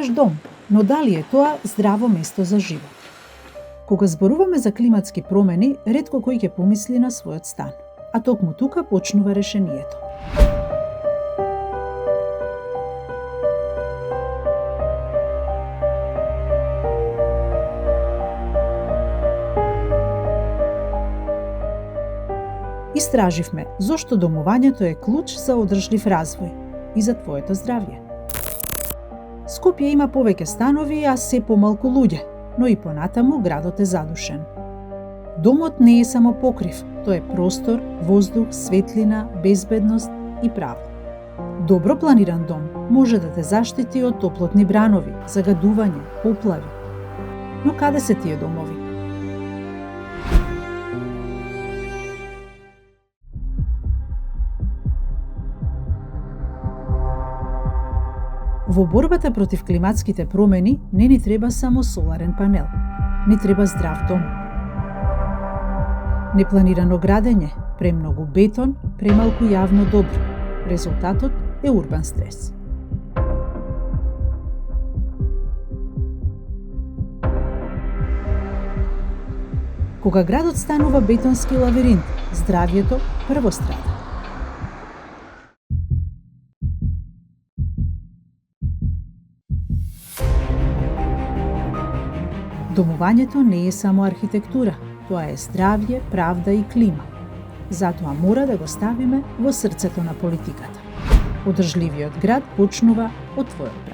имаш дом, но дали е тоа здраво место за живот? Кога зборуваме за климатски промени, ретко кој ќе помисли на својот стан, а токму тука почнува решението. Истраживме зошто домувањето е клуч за одржлив развој и за твоето здравје. Скопје има повеќе станови, а се помалку луѓе, но и понатаму градот е задушен. Домот не е само покрив, тој е простор, воздух, светлина, безбедност и право. Добро планиран дом може да те заштити од топлотни бранови, загадување, поплави. Но каде се тие домови? Во борбата против климатските промени не ни треба само соларен панел. Ни треба здрав дом. Непланирано градење, премногу бетон, премалку јавно добро. Резултатот е урбан стрес. Кога градот станува бетонски лавиринт, здравјето прво страда. Домувањето не е само архитектура, тоа е здравје, правда и клима. Затоа мора да го ставиме во срцето на политиката. Одржливиот град почнува од твојот